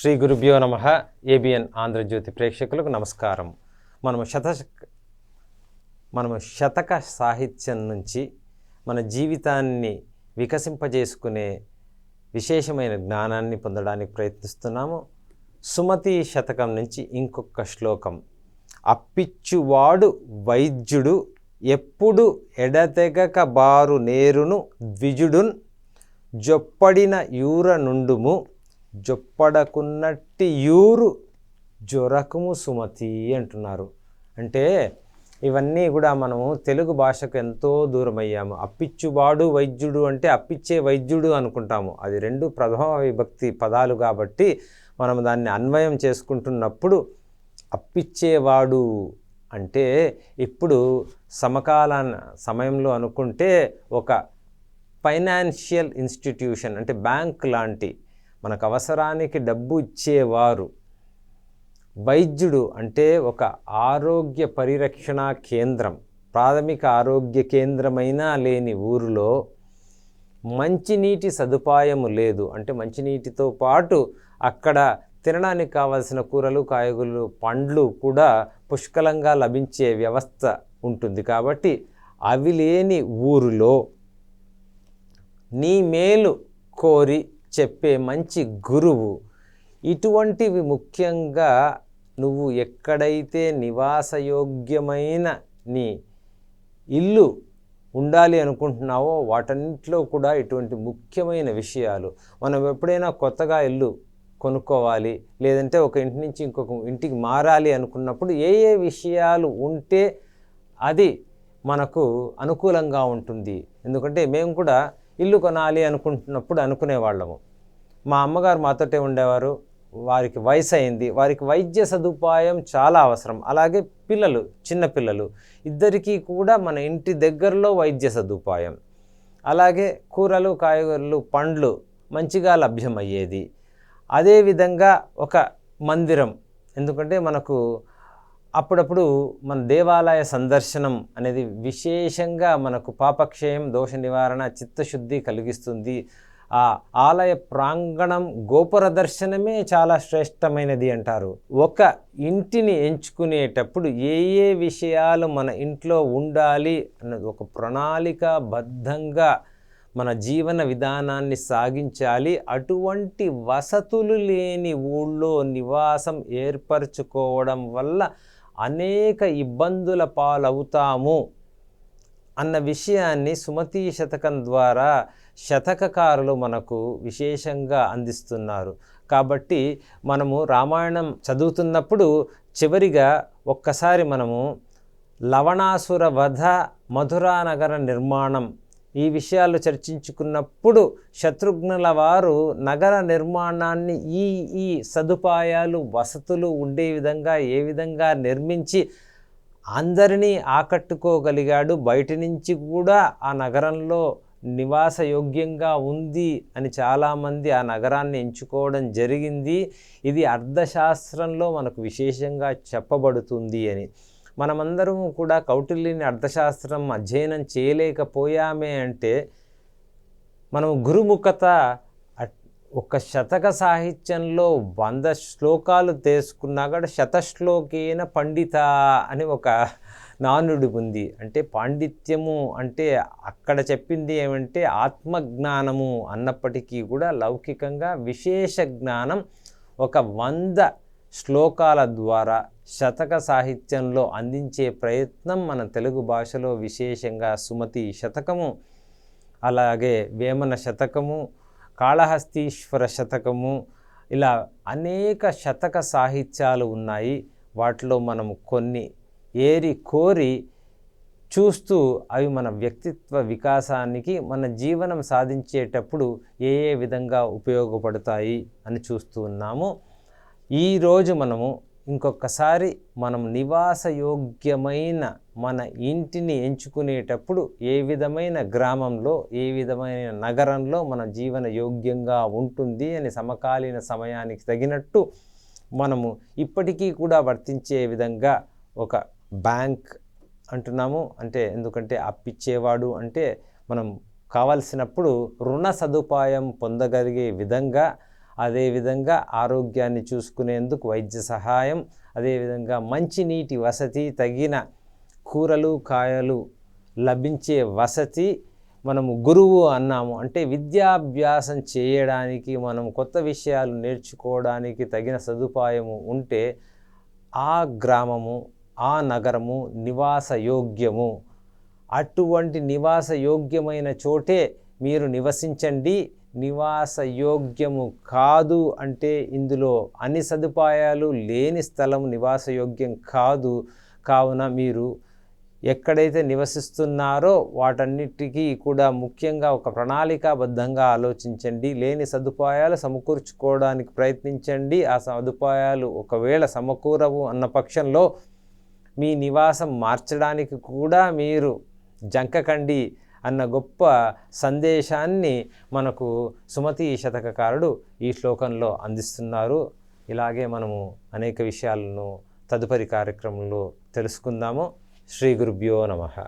శ్రీ గురుభ్యో నమః. ఏబిఎన్ ఆంధ్రజ్యోతి ప్రేక్షకులకు నమస్కారం. మనము శతక సాహిత్యం నుంచి మన జీవితాన్ని వికసింపజేసుకునే విశేషమైన జ్ఞానాన్ని పొందడానికి ప్రయత్నిస్తున్నాము. సుమతి శతకం నుంచి ఇంకొక శ్లోకం. అప్పిచ్చువాడు వైద్యుడు ఎప్పుడు ఎడతెగక బారు నేరును ద్విజుడున్ జొప్పడిన యూర నుండుము జొప్పడకున్నట్టి యూరు జొరకుము సుమతి అంటున్నారు. అంటే ఇవన్నీ కూడా మనము తెలుగు భాషకు ఎంతో దూరం అయ్యాము. అప్పిచ్చువాడు వైద్యుడు అంటే అప్పిచ్చే వైద్యుడు అనుకుంటాము. అది రెండు ప్రథమ విభక్తి పదాలు కాబట్టి మనం దాన్ని అన్వయం చేసుకుంటున్నప్పుడు అప్పిచ్చేవాడు అంటే ఇప్పుడు సమయంలో అనుకుంటే ఒక ఫైనాన్షియల్ ఇన్స్టిట్యూషన్ అంటే బ్యాంక్ లాంటి మనకు అవసరానికి డబ్బు ఇచ్చేవారు. వైద్యుడు అంటే ఒక ఆరోగ్య పరిరక్షణ కేంద్రం, ప్రాథమిక ఆరోగ్య కేంద్రమైనా లేని ఊరిలో మంచినీటి సదుపాయము లేదు. అంటే మంచినీటితో పాటు అక్కడ తినడానికి కావలసిన కూరలు, కాయగూరలు, పండ్లు కూడా పుష్కలంగా లభించే వ్యవస్థ ఉంటుంది. కాబట్టి అవి లేని ఊరిలో నీ మేలు కోరి చెప్పే మంచి గురువు, ఇటువంటివి ముఖ్యంగా నువ్వు ఎక్కడైతే నివాసయోగ్యమైన నీ ఇల్లు ఉండాలి అనుకుంటున్నావో వాటన్నిటిలో కూడా ఇటువంటి ముఖ్యమైన విషయాలు. మనం ఎప్పుడైనా కొత్తగా ఇల్లు కొనుక్కోవాలి, లేదంటే ఒక ఇంటి నుంచి ఇంకొక ఇంటికి మారాలి అనుకున్నప్పుడు ఏ ఏ విషయాలు ఉంటే అది మనకు అనుకూలంగా ఉంటుంది. ఎందుకంటే మేము కూడా ఇల్లు కొనాలి అనుకుంటున్నప్పుడు అనుకునేవాళ్ళము. మా అమ్మగారు మాతోటే ఉండేవారు. వారికి వయసు అయింది, వారికి వైద్య సదుపాయం చాలా అవసరం. అలాగే పిల్లలు, చిన్నపిల్లలు ఇద్దరికీ కూడా మన ఇంటి దగ్గరలో వైద్య సదుపాయం, అలాగే కూరలు, కాయగూరలు, పండ్లు మంచిగా లభ్యమయ్యేది. అదేవిధంగా ఒక మందిరం, ఎందుకంటే మనకు అప్పుడప్పుడు మన దేవాలయ సందర్శనం అనేది విశేషంగా మనకు పాపక్షయం, దోష నివారణ, చిత్తశుద్ధి కలిగిస్తుంది. ఆ ఆలయ ప్రాంగణం, గోపుర దర్శనమే చాలా శ్రేష్టమైనది అంటారు. ఒక ఇంటిని ఎంచుకునేటప్పుడు ఏ ఏ విషయాలు మన ఇంట్లో ఉండాలి అన్నది ఒక ప్రణాళికాబద్ధంగా మన జీవన విధానాన్ని సాగించాలి. అటువంటి వసతులు లేని ఊళ్ళో నివాసం ఏర్పరచుకోవడం వల్ల అనేక ఇబ్బందుల పాలవుతాము అన్న విషయాన్ని సుమతి శతకం ద్వారా శతకకారులు మనకు విశేషంగా అందిస్తున్నారు. కాబట్టి మనము రామాయణం చదువుతున్నప్పుడు చివరిగా ఒక్కసారి మనము లవణాసుర వధ, మధురా నగర నిర్మాణం ఈ విషయాలు చర్చించుకున్నప్పుడు శత్రుఘ్నుల వారు నగర నిర్మాణాన్ని ఈ సదుపాయాలు, వసతులు ఉండే విధంగా ఏ విధంగా నిర్మించి అందరినీ ఆకట్టుకోగలిగాడు. బయట నుంచి కూడా ఆ నగరంలో నివాసయోగ్యంగా ఉంది అని చాలామంది ఆ నగరాన్ని ఎంచుకోవడం జరిగింది. ఇది అర్థశాస్త్రంలో మనకు విశేషంగా చెప్పబడుతుంది అని. మనమందరం కూడా కౌటిల్యుని అర్థశాస్త్రం అధ్యయనం చేయలేకపోయామే అంటే మనం గురుముఖత ఒక శతక సాహిత్యంలో 100 శ్లోకాలు తీసుకున్నా కూడా శతశ్లోకేన పండిత అని ఒక నానుడి ఉంది. అంటే పాండిత్యము అంటే అక్కడ చెప్పింది ఏమంటే ఆత్మజ్ఞానము అన్నప్పటికీ కూడా లౌకికంగా విశేష జ్ఞానం ఒక 100 శ్లోకాల ద్వారా శతక సాహిత్యంలో అందించే ప్రయత్నం మన తెలుగు భాషలో విశేషంగా సుమతి శతకము, అలాగే వేమన శతకము, కాళహస్తీశ్వర శతకము, ఇలా అనేక శతక సాహిత్యాలు ఉన్నాయి. వాటిలో మనము కొన్ని ఏరి కోరి చూస్తూ అవి మన వ్యక్తిత్వ వికాసానికి, మన జీవనం సాధించేటప్పుడు ఏ ఏ విధంగా ఉపయోగపడతాయి అని చూస్తూ ఉన్నాము. ఈరోజు మనము ఇంకొకసారి మనం నివాసయోగ్యమైన మన ఇంటిని ఎంచుకునేటప్పుడు ఏ విధమైన గ్రామంలో, ఏ విధమైన నగరంలో మన జీవన యోగ్యంగా ఉంటుంది అని సమకాలీన సమయానికి తగినట్టు మనము ఇప్పటికీ కూడా వర్తించే విధంగా ఒక బ్యాంక్ అంటున్నాము. అంటే ఎందుకంటే అప్పిచ్చేవాడు అంటే మనం కావలసినప్పుడు రుణ సదుపాయం పొందగలిగే విధంగా అదేవిధంగా ఆరోగ్యాన్ని చూసుకునేందుకు వైద్య సహాయం, అదేవిధంగా మంచినీటి వసతి, తగిన కూరలు కాయలు లభించే వసతి, మనము గురువు అన్నాము అంటే విద్యాభ్యాసం చేయడానికి, మనం కొత్త విషయాలు నేర్చుకోవడానికి తగిన సదుపాయము ఉంటే ఆ గ్రామము, ఆ నగరము నివాసయోగ్యము. అటువంటి నివాసయోగ్యమైన చోటే మీరు నివసించండి. నివాసయోగ్యము కాదు అంటే ఇందులో అన్ని సదుపాయాలు లేని స్థలం నివాసయోగ్యం కాదు. కావున మీరు ఎక్కడైతే నివసిస్తున్నారో వాటన్నిటికీ కూడా ముఖ్యంగా ఒక ప్రణాళికాబద్ధంగా ఆలోచించండి. లేని సదుపాయాలు సమకూర్చుకోవడానికి ప్రయత్నించండి. ఆ సదుపాయాలు ఒకవేళ సమకూరవు అన్న పక్షంలో మీ నివాసం మార్చడానికి కూడా మీరు జంకకండి అన్న గొప్ప సందేశాన్ని మనకు సుమతి శతకకారుడు ఈ శ్లోకంలో అందిస్తున్నారు. ఇలాగే మనము అనేక విషయాలను తదుపరి కార్యక్రమంలో తెలుసుకుందాము. శ్రీ గురుభ్యో నమః.